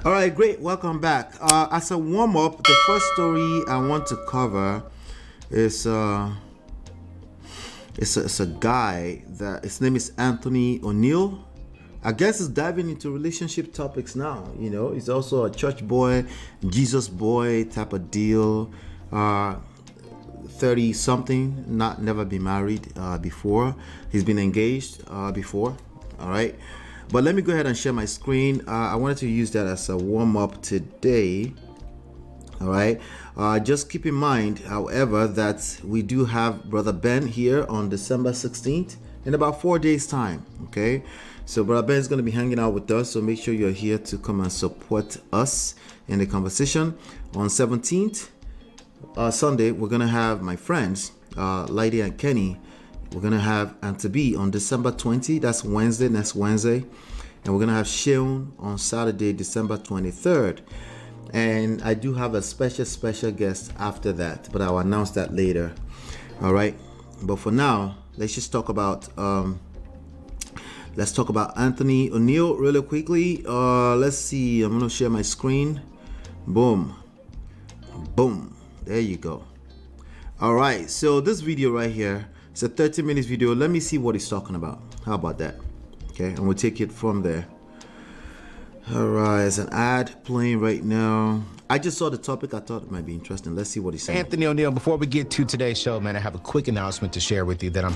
All right, great. Welcome back. As a warm up, the first story I want to cover is it's a guy that his name is Anthony O'Neill. I guess he's diving into relationship topics now. You know, he's also a church boy, Jesus boy type of deal. 30 something, never been married before. He's been engaged before. All right. But let me go ahead and share my screen. I wanted to use that as a warm-up today. All right. Just keep in mind, however, that we do have Brother Ben here on December 16th in about 4 days' time. Okay. So Brother Ben is going to be hanging out with us. So make sure you're here to come and support us in the conversation. On 17th, Sunday, we're going to have my friends, Lydie and Kenny. We're going to have Antabi on December 20. That's Wednesday, next Wednesday. And we're going to have Sheon on Saturday, December 23rd. And I do have a special guest after that, but I'll announce that later. All right. But for now, let's just talk about Anthony O'Neill really quickly. Let's see. I'm going to share my screen. Boom. There you go. All right. So this video right here, it's a 30 minutes video. Let me see what he's talking about. How about that? Okay, and we'll take it from there. All right, there's an ad playing right now. I just saw the topic. I thought it might be interesting. Let's see what he's saying. Anthony O'Neill, before we get to today's show, man, I have a quick announcement to share with you that I'm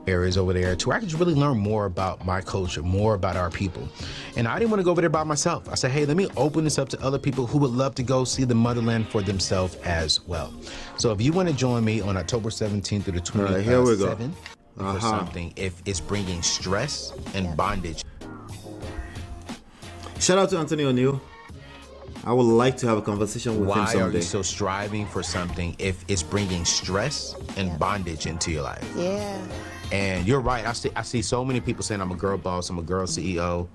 areas over there to where I could really learn more about my culture, more about our people. And I didn't want to go over there by myself. I said, hey, let me open this up to other people who would love to go see the motherland for themselves as well. So if you want to join me on October 17th through the 27th, right, here we go. For something, if it's bringing stress and bondage. Shout out to Anthony O'Neill. I would like to have a conversation with him someday. Why are you still striving for something if it's bringing stress and bondage into your life? Yeah. And you're right. I see so many people saying I'm a girl boss, I'm a girl CEO.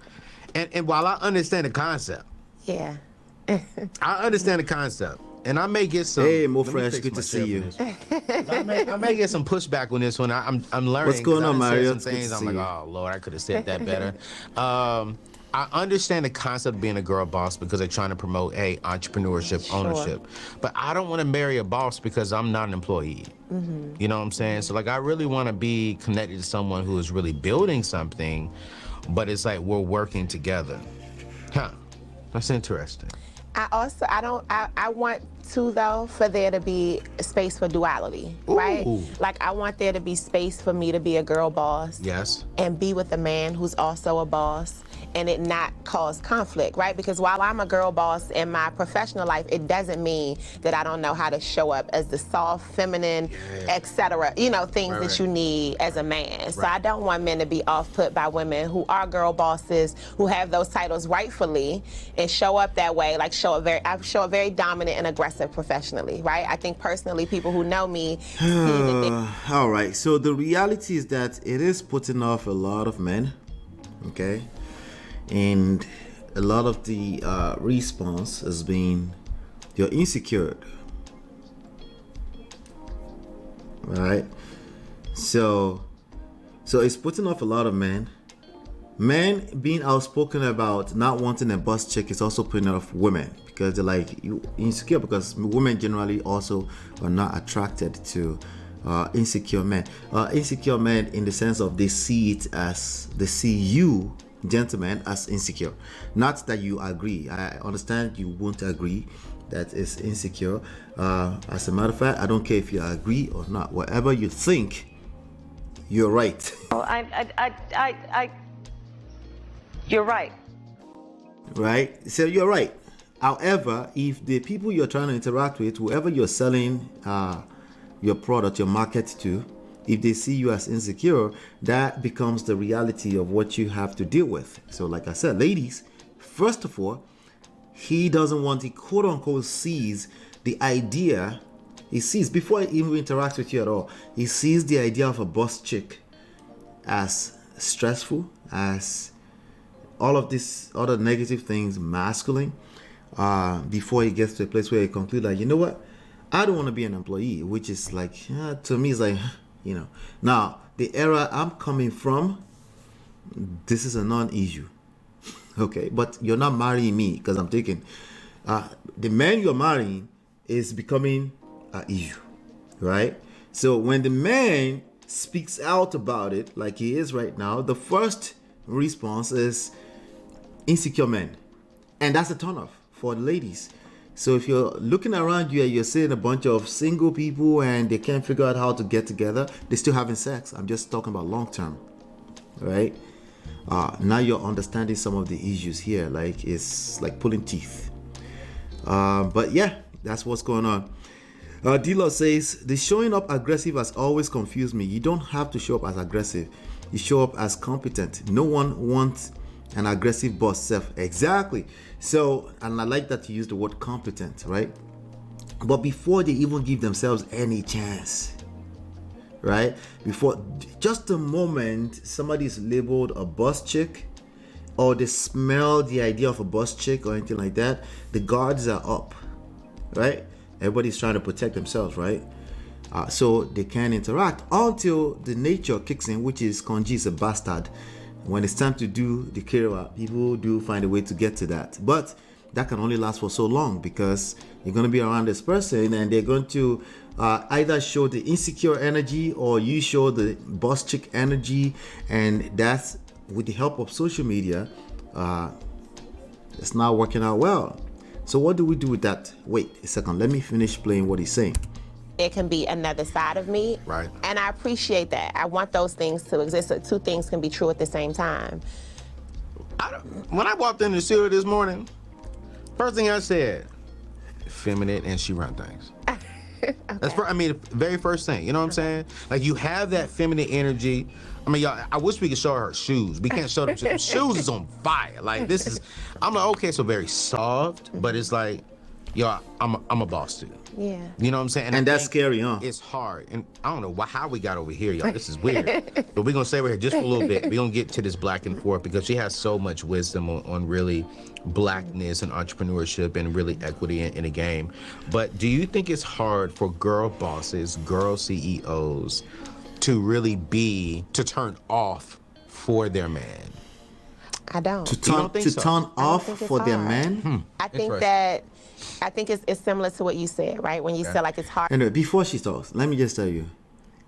And while I understand the concept, Yeah. I understand the concept. And I may get some. Hey, Mo Fresh, good to see you. I may get some pushback on this one. I'm learning. What's going on, Mario? Some things I'm like, oh Lord, I could have said that better. I understand the concept of being a girl boss because they're trying to promote, hey, entrepreneurship, ownership. But I don't want to marry a boss because I'm not an employee. Mm-hmm. You know what I'm saying? So like, I really want to be connected to someone who is really building something, but it's like we're working together. Huh? That's interesting. I want to, though, for there to be space for duality, right? Ooh. Like, I want there to be space for me to be a girl boss. Yes. And be with a man who's also a boss, and it not cause conflict, right? Because while I'm a girl boss in my professional life, it doesn't mean that I don't know how to show up as the soft, feminine, etc. You know, things that you need as a man. So I don't want men to be off-put by women who are girl bosses, who have those titles rightfully, and show up that way, like I show up very dominant and aggressive professionally, right? I think personally, people who know me see that All right. So the reality is that it is putting off a lot of men. Okay. And a lot of the response has been, you're insecure. Right? So it's putting off a lot of men. Men being outspoken about not wanting a boss chick is also putting off women because they're like, you insecure, because women generally also are not attracted to insecure men. Insecure men in the sense of they see you, gentlemen, as insecure. Not that you agree. I understand you won't agree that it's insecure. As a matter of fact, I don't care if you agree or not. Whatever you think, you're right. you're right. Right? So you're right. However, if the people you're trying to interact with, whoever you're selling your product, your market to, if they see you as insecure, that becomes the reality of what you have to deal with. So like I said, ladies, first of all, he doesn't want, he quote unquote sees the idea, he sees, before he even interacts with you at all, he sees the idea of a boss chick as stressful, as all of these other negative things, masculine, before he gets to a place where he concludes like, you know what, I don't want to be an employee, which is like, to me, it's like, you know. Now, the era I'm coming from, this is a non-issue. Okay, but you're not marrying me because I'm taking the man you're marrying is becoming an issue, right? So when the man speaks out about it, like he is right now, the first response is insecure men, and that's a turnoff for the ladies. So if you're looking around you and you're seeing a bunch of single people and they can't figure out how to get together, they're still having sex. I'm just talking about long term, right? Now you're understanding some of the issues here. Like it's like pulling teeth. But yeah, that's what's going on. D-Law says, the showing up aggressive has always confused me. You don't have to show up as aggressive. You show up as competent. No one wants an aggressive boss self. Exactly. So, and I like that you use the word competent, right? But before they even give themselves any chance, right? Before, just the moment somebody is labeled a boss chick, or they smell the idea of a boss chick or anything like that, the guards are up, right? Everybody's trying to protect themselves, right? So they can't interact until the nature kicks in, which is Konji is a bastard. When it's time to do the Kira, people do find a way to get to that. But that can only last for so long because you're going to be around this person and they're going to either show the insecure energy or you show the boss chick energy. And that's with the help of social media, it's not working out well. So what do we do with that? Wait a second, let me finish playing what he's saying. It can be another side of me. Right. And I appreciate that. I want those things to exist. So two things can be true at the same time. When I walked in the studio this morning, first thing I said, feminine and she run things. Okay. That's the very first thing. You know what I'm saying? Like you have that feminine energy. I mean, y'all, I wish we could show her shoes. We can't show them. Shoes is on fire. Like this is, I'm like, okay, so very soft, but it's like, yo, I'm a boss too. Yeah. You know what I'm saying? And that's scary, huh? It's hard. And I don't know how we got over here, y'all. This is weird. But we're going to stay over here just for a little bit. We're going to get to this back and forth because she has so much wisdom on really blackness and entrepreneurship and really equity in the game. But do you think it's hard for girl bosses, girl CEOs to really to turn off for their man? I don't. To turn off for their man? I think it's similar to what you said, right? When you said like it's hard. Anyway, before she talks, let me just tell you,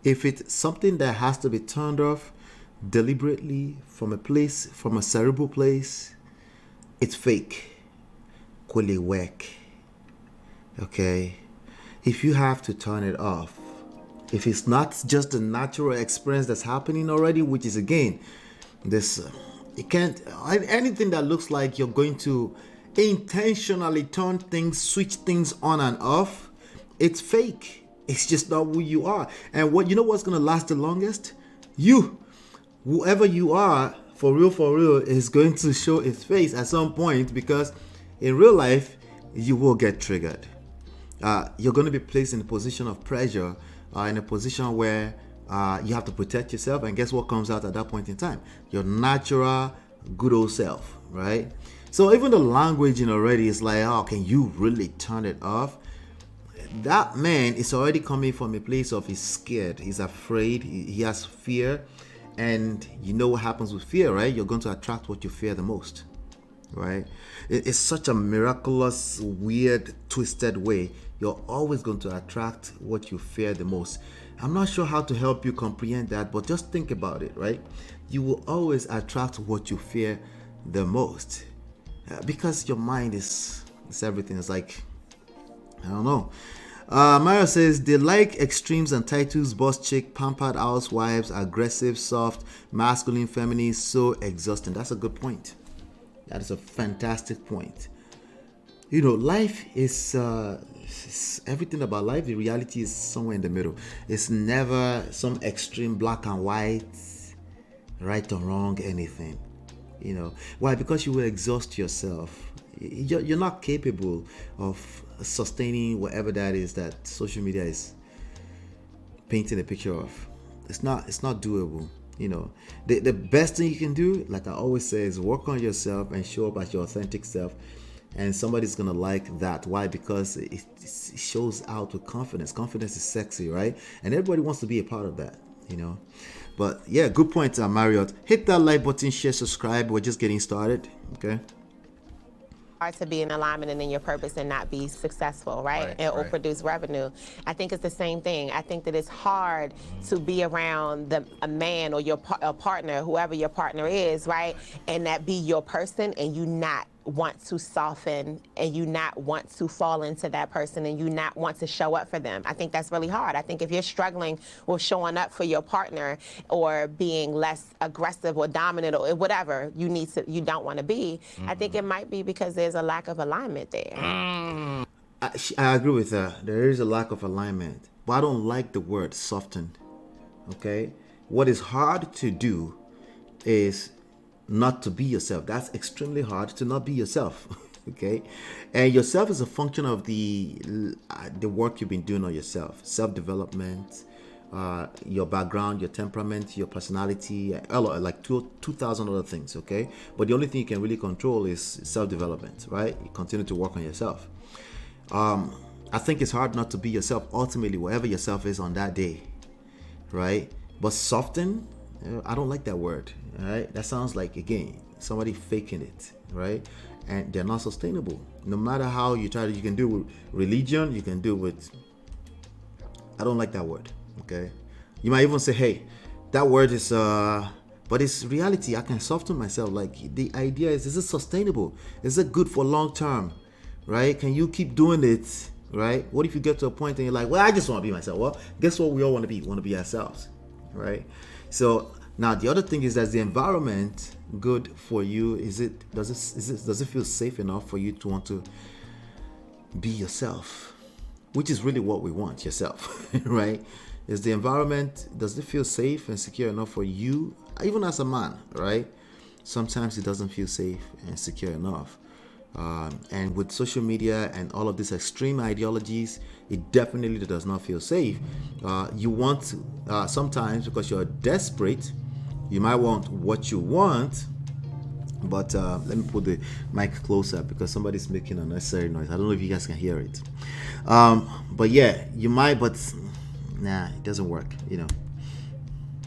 if it's something that has to be turned off deliberately from a cerebral place, it's fake. Work. Okay? If you have to turn it off, if it's not just the natural experience that's happening already, which is again, it can't, anything that looks like you're going to intentionally switch things on and off, it's fake. It's just not who you are. And what's going to last the longest? Whoever you are, for real, is going to show its face at some point, because in real life, you will get triggered. You're going to be placed in a position of pressure, in a position where you have to protect yourself. And guess what comes out at that point in time? Your natural, good old self, right? So even the language already is like, oh, can you really turn it off? That man is already coming from a place of he's scared, he's afraid, he has fear. And you know what happens with fear, right? You're going to attract what you fear the most, right? It's such a miraculous, weird, twisted way. You're always going to attract what you fear the most. I'm not sure how to help you comprehend that, but just think about it, right? You will always attract what you fear the most. Because your mind is everything. It's like, I don't know. Mario says they like extremes and titles: boss chick, pampered housewives, aggressive, soft, masculine, feminine, so exhausting. That's a good point. That is a fantastic point. Life is everything about life. The reality is somewhere in the middle. It's never some extreme black and white, right or wrong, anything. Why? Because you will exhaust yourself. You're not capable of sustaining whatever that is that social media is painting a picture of. It's not doable. The best thing you can do, like I always say, is work on yourself and show up as your authentic self, and somebody's gonna like that. Why? Because it shows out with confidence. Confidence is sexy, right? And everybody wants to be a part of that. you know. But yeah, good point, Marriott. Hit that like button, share, subscribe. We're just getting started. Okay. Hard to be in alignment and in your purpose and not be successful, right? Or produce revenue. I think it's the same thing. I think that it's hard to be around a man or your a partner, whoever your partner is, right? And that be your person and you not want to soften and you not want to fall into that person and you not want to show up for them. I think that's really hard. I think if you're struggling with showing up for your partner or being less aggressive or dominant or whatever you don't want to be, I think it might be because there's a lack of alignment there. I agree with that. There is a lack of alignment, but I don't like the word softened. Okay? What is hard to do is not to be yourself. That's extremely hard to not be yourself. Okay, and yourself is a function of the work you've been doing on yourself, self-development, your background, your temperament, your personality, like 2,000 other things. Okay, but the only thing you can really control is self-development, right? You continue to work on yourself. I think it's hard not to be yourself ultimately, wherever yourself is on that day, right? But soften, I don't like that word. All right, that sounds like, again, somebody faking it, right? And they're not sustainable. No matter how you try to, you can do it with religion, you can do it with, I don't like that word. Okay, you might even say, hey, that word is but it's reality. I can soften myself. Like, the idea is it sustainable? Is it good for long term? Right? Can you keep doing it? Right? What if you get to a point and you're like, well, I just want to be myself? Well, guess what we all want to be? We want to be ourselves, right? So now the other thing is, that the environment good for you? Does it feel safe enough for you to want to be yourself? Which is really what we want, yourself, right? Is the environment, does it feel safe and secure enough for you, even as a man, right? Sometimes it doesn't feel safe and secure enough. And with social media and all of these extreme ideologies, it definitely does not feel safe. You want to, sometimes because you're desperate, you might want what you want, but let me put the mic closer because somebody's making unnecessary noise. I don't know if you guys can hear it. But yeah, you might, but nah, it doesn't work, you know.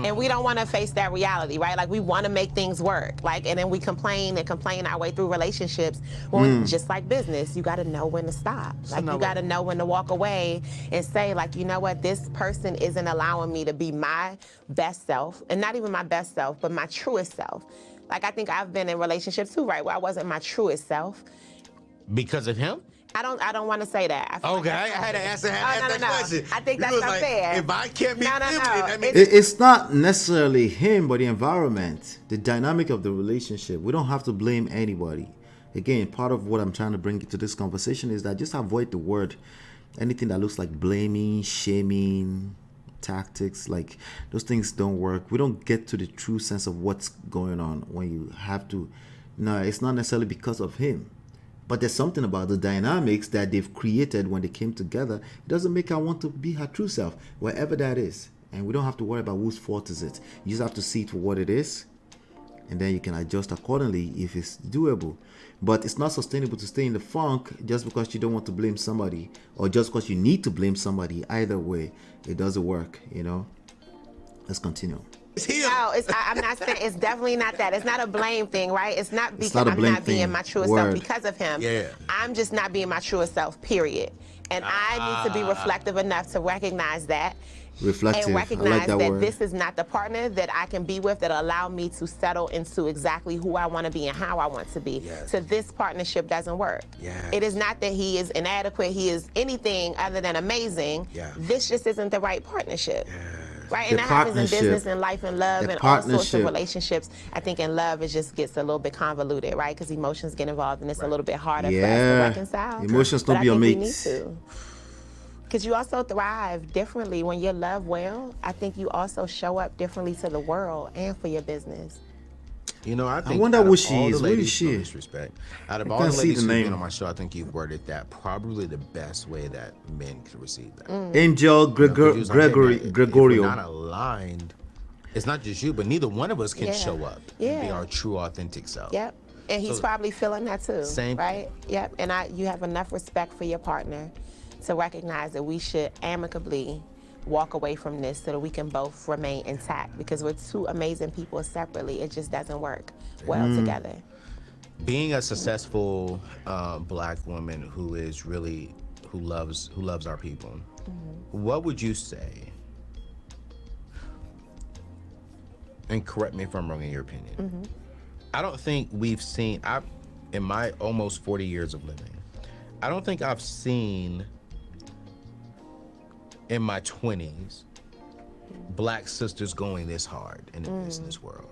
And we don't want to face that reality, right? Like, we want to make things work. Like, and then we complain our way through relationships. Well, just like business, you got to know when to stop. Like, you got to know when to walk away and say, like, you know what? This person isn't allowing me to be my best self, and not even my best self, but my truest self. Like, I think I've been in relationships too, right, where I wasn't my truest self. Because of him? I don't want to say that. Okay, I had to answer that question. I think that's not fair. If I can't be I mean, it's not necessarily him, but the environment, the dynamic of the relationship. We don't have to blame anybody. Again, part of what I'm trying to bring to this conversation is that just avoid the word, anything that looks like blaming, shaming, tactics. Like, those things don't work. We don't get to the true sense of what's going on when you have to. No, it's not necessarily because of him. But there's something about the dynamics that they've created when they came together. It doesn't make her want to be her true self, wherever that is. And we don't have to worry about whose fault is it. You just have to see it for what it is, and then you can adjust accordingly if it's doable. But it's not sustainable to stay in the funk just because you don't want to blame somebody, or just because you need to blame somebody. Either way, it doesn't work, you know. Let's continue. No, I'm not saying, it's definitely not that. It's not a blame thing, right? It's not because I'm not being my truest self because of him. Yeah. I'm just not being my truest self, period. And I need to be reflective enough to recognize that. Reflective. And recognize that word. This is not the partner that I can be with that allow me to settle into exactly who I want to be and how I want to be. Yes. So this partnership doesn't work. Yes. It is not that he is inadequate, he is anything other than amazing. Yeah. This just isn't the right partnership. Yes. Right, and that happens in business and life and love and all sorts of relationships. I think in love, it just gets a little bit convoluted, right? Because emotions get involved and it's a little bit harder for us to reconcile. Emotions don't be your mates. We need to. Because you also thrive differently when you're loved well. I think you also show up differently to the world and for your business. You know, I wonder what she is. What is she? Disrespect. Out of all the ladies who've been on my show, I think you've worded that probably the best way that men can receive that. Angel Gregorio. If we're not aligned, it's not just you, but neither one of us can show up and be our true, authentic self. Yep. And he's probably feeling that too. Same. Right? Yep. And you have enough respect for your partner to recognize that we should amicably walk away from this so that we can both remain intact, because we're two amazing people separately. It just doesn't work well together. Being a successful Black woman who is really who loves our people, what would you say? And correct me if I'm wrong in your opinion. I don't think we've seen, in my almost 40 years of living, I don't think I've seen in my 20s Black sisters going this hard in the business world.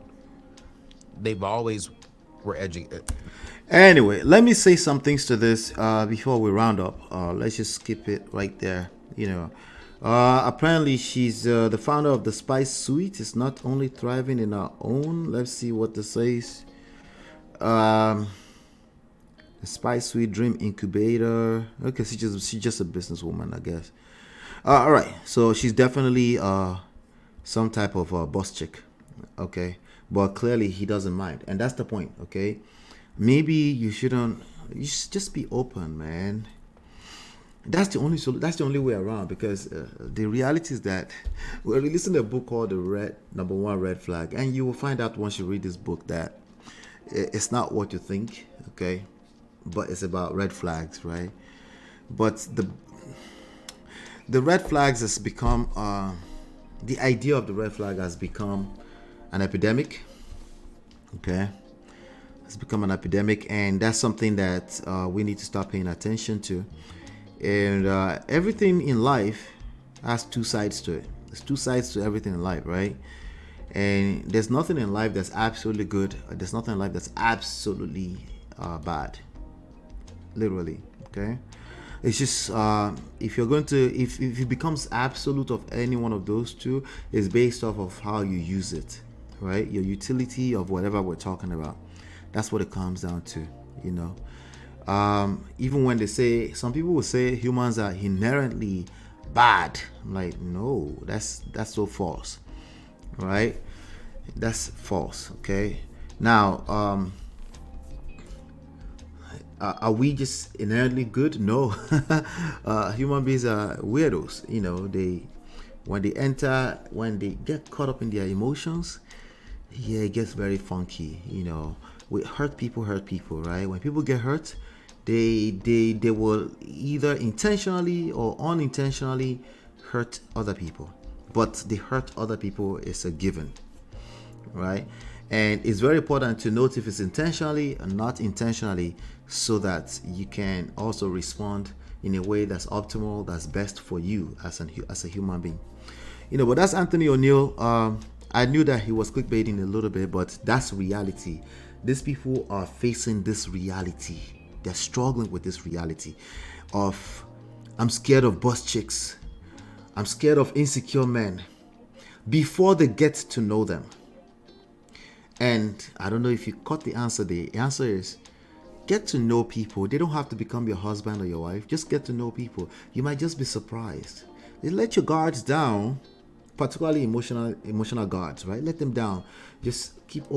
They've always were educated. Anyway, let me say some things to this before we round up. Let's just skip it right there. Apparently she's the founder of the Spice Suite. Is not only thriving in her own. Let's see what this says. The Spice Suite Dream Incubator. Okay, she's just a businesswoman, I guess. All right, so she's definitely some type of boss chick. Okay, but clearly he doesn't mind, and that's the point. Okay, maybe you shouldn't. You should just be open, man. That's the only way around, because the reality is that we're releasing a book called The Number One Red Flag, and you will find out once you read this book that it's not what you think, okay, but it's about red flags, right? But the red flags has become the idea of the red flag has become an epidemic, okay? It's become an epidemic, and that's something that we need to start paying attention to. And everything in life has two sides to it. There's two sides to everything in life, right? And there's nothing in life that's absolutely good. There's nothing in life that's absolutely bad. Literally, okay? It's just if you're going to, if it becomes absolute of any one of those two, it's based off of how you use it, right? Your utility of whatever we're talking about. That's what it comes down to, you know. Even when they say, some people will say humans are inherently bad. I'm like, no, that's so false, right? That's false. Okay. Now, are we just inherently good? No. Human beings are weirdos. You know, when they get caught up in their emotions, yeah, it gets very funky. You know, hurt people, right? When people get hurt, they will either intentionally or unintentionally hurt other people. But the hurt other people is a given, right? And it's very important to note if it's intentionally or not intentionally, so that you can also respond in a way that's optimal, that's best for you as a human being. You know, but that's Anthony O'Neill. I knew that he was clickbaiting a little bit, but that's reality. These people are facing this reality. They're struggling with this reality of, I'm scared of boss chicks. I'm scared of insecure men, before they get to know them. And I don't know if you caught the answer. The answer is, get to know people. They don't have to become your husband or your wife. Just get to know people. You might just be surprised. They let your guards down, particularly emotional guards, right? Let them down. Just keep an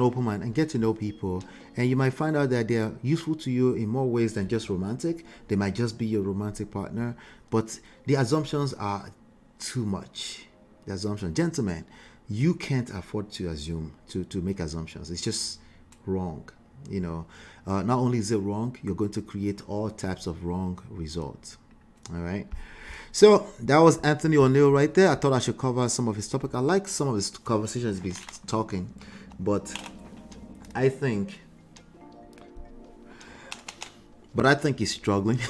open mind and get to know people. And you might find out that they're useful to you in more ways than just romantic. They might just be your romantic partner. But the assumptions are too much. The assumption, gentlemen, you can't afford to assume, to make assumptions. It's just wrong. You know, not only is it wrong, you're going to create all types of wrong results. All right. So that was Anthony O'Neill right there. I thought I should cover some of his topic. I like some of his conversations he's talking, but I think he's struggling.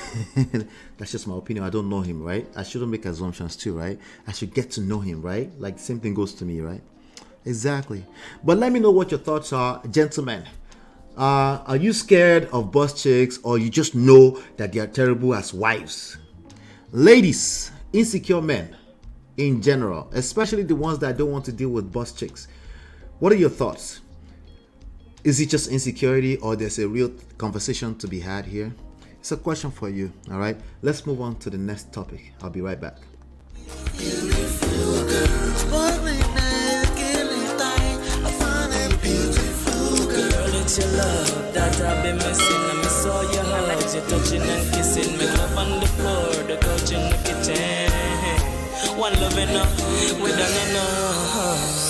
That's just my opinion. I don't know him, right? I shouldn't make assumptions too, right? I should get to know him, right? Like, same thing goes to me, right? Exactly. But let me know what your thoughts are, gentlemen. Are you scared of boss chicks, or you just know that they are terrible as wives? Ladies, insecure men in general, especially the ones that don't want to deal with boss chicks. What are your thoughts? Is it just insecurity, or there's a real conversation to be had here? It's a question for you, all right? Let's move on to the next topic. I'll be right back. It's your love that I've been missing. I miss all your hugs, your touching and kissing. Make love on the floor, the couch in the kitchen. One love enough, we done enough.